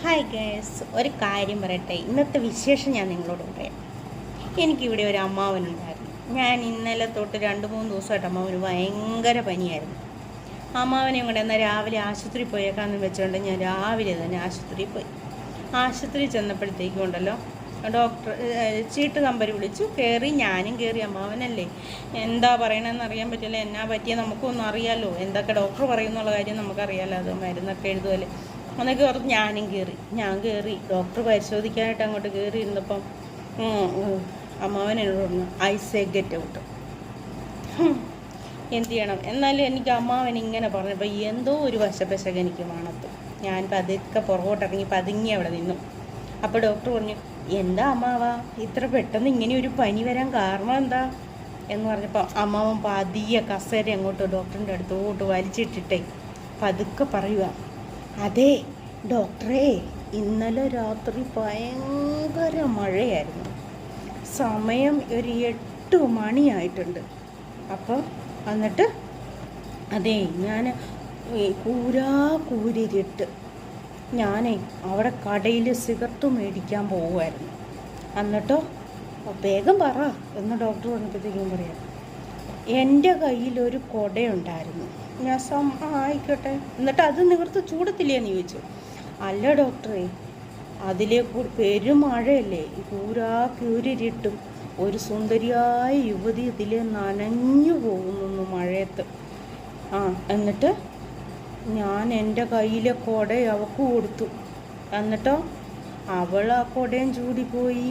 Hi girls, ഒരു കാര്യം പറയട്ടെ. ഇന്നത്തെ വിശേഷം ഞാൻ നിങ്ങളോട് പറയാം. എനിക്കിവിടെ ഒരു അമ്മാവനുണ്ടായിരുന്നു. ഞാൻ ഇന്നലെ തൊട്ട് 2-3 ദിവസമായിട്ട് അമ്മാവന് ഭയങ്കര പനിയായിരുന്നു. അമ്മാവനെയും കൂടെ എന്നാൽ രാവിലെ ആശുപത്രി പോയേക്കാമെന്ന് വെച്ചുകൊണ്ട് ഞാൻ രാവിലെ തന്നെ ആശുപത്രിയിൽ പോയി. ആശുപത്രി ചെന്നപ്പോഴത്തേക്കും ഉണ്ടല്ലോ, ഡോക്ടർ ചീട്ട് കമ്പരി വിളിച്ചു. കയറി, ഞാനും കയറി. അമ്മാവനല്ലേ, എന്താ പറയണമെന്ന് അറിയാൻ പറ്റില്ല. എന്നാ പറ്റിയ നമുക്കൊന്നും അറിയാമല്ലോ, എന്തൊക്കെ ഡോക്ടർ പറയുന്നുള്ള കാര്യം നമുക്കറിയാമല്ലോ. അത് മരുന്നൊക്കെ എഴുതുമല്ലേ എന്നൊക്കെ ഓർത്ത് ഞാൻ കയറി ഡോക്ടർ പരിശോധിക്കാനായിട്ട് അങ്ങോട്ട് കയറിയിരുന്നപ്പം അമ്മാവൻ എന്നോട് പറഞ്ഞു, ഐ സേ ഗെറ്റ് ഔട്ട്. എന്ത് ചെയ്യണം? എന്നാലും എനിക്ക് അമ്മാവൻ ഇങ്ങനെ പറഞ്ഞപ്പോൾ എന്തോ ഒരു വശപ്പശക എനിക്ക് മണത്തു. ഞാൻ പതുക്കെ പുറകോട്ടിറങ്ങി പതുങ്ങി അവിടെ നിന്നു. അപ്പോൾ ഡോക്ടർ പറഞ്ഞു, എന്താ അമ്മാവ ഇത്ര പെട്ടെന്ന് ഇങ്ങനെ ഒരു പനി വരാൻ കാരണം എന്താ എന്ന് പറഞ്ഞപ്പോൾ അമ്മാവൻ പതിയെ കസേര അങ്ങോട്ട് ഡോക്ടറിൻ്റെ അടുത്തോട്ട് വലിച്ചിട്ടിട്ടേ പതുക്കെ പറയുക, അതെ ഡോക്ടറേ, ഇന്നലെ രാത്രി ഭയങ്കര മഴയായിരുന്നു. സമയം ഒരു 8 മണിയായിട്ടുണ്ട്. അപ്പോൾ എന്നിട്ട് അതെ ഞാൻ കൂരിരുട്ട് ഞാനേ അവിടെ കടയിൽ സിഗരറ്റ് മേടിക്കാൻ പോവുമായിരുന്നു. എന്നിട്ടോ വേഗം പറ എന്ന് ഡോക്ടർ പറഞ്ഞപ്പോഴത്തേക്കും പറയാം, എൻ്റെ കയ്യിലൊരു കുടയുണ്ടായിരുന്നു. ഞാൻ ആയിക്കോട്ടെ, എന്നിട്ട് അത് നിവർത്ത് ചൂടത്തില്ലേന്ന് ചോദിച്ചു. അല്ല ഡോക്ടറെ, അതിലെ പെരുമഴയല്ലേ, കൂരിരുട്ടും ഒരു സുന്ദരിയായ യുവതി ഇതിലെ നനഞ്ഞു പോകുന്നു മഴയത്ത്. എന്നിട്ട് ഞാൻ എൻ്റെ കയ്യിലെ കുട അവൾക്ക് കൊടുത്തു. എന്നിട്ടോ അവൾ ആ കുടയും ചൂടിപ്പോയി.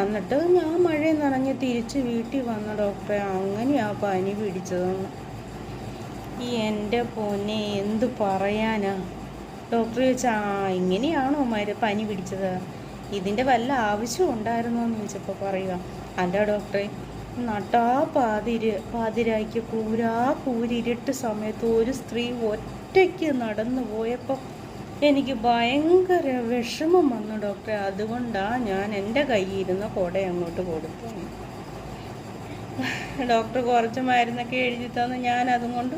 എന്നിട്ട് ഞാൻ മഴയിൽ നനഞ്ഞ് തിരിച്ച് വീട്ടിൽ വന്ന ഡോക്ടറെ, അങ്ങനെയാ പനി പിടിച്ചതെന്ന്. എൻ്റെ പൊന്നെ, എന്ത് പറയാനാ? ഡോക്ടർ ചോദിച്ചാൽ ഇങ്ങനെയാണോ പനി പിടിച്ചത്, ഇതിൻ്റെ വല്ല ആവശ്യം ഉണ്ടായിരുന്നോ എന്ന് ചോദിച്ചപ്പോൾ പറയുക, അല്ല ഡോക്ടറെ, പാതിരായ്ക്ക് കൂരിരുട്ട് സമയത്ത് ഒരു സ്ത്രീ ഒറ്റയ്ക്ക് നടന്നു പോയപ്പോൾ എനിക്ക് ഭയങ്കര വിഷമം വന്നു ഡോക്ടറെ. അതുകൊണ്ടാണ് ഞാൻ എൻ്റെ കയ്യിരുന്ന കുട അങ്ങോട്ട് കൊടുത്തത്. ഡോക്ടർ കുറച്ച് മരുന്നൊക്കെ എഴുതി തന്നു. ഞാൻ അതുകൊണ്ട്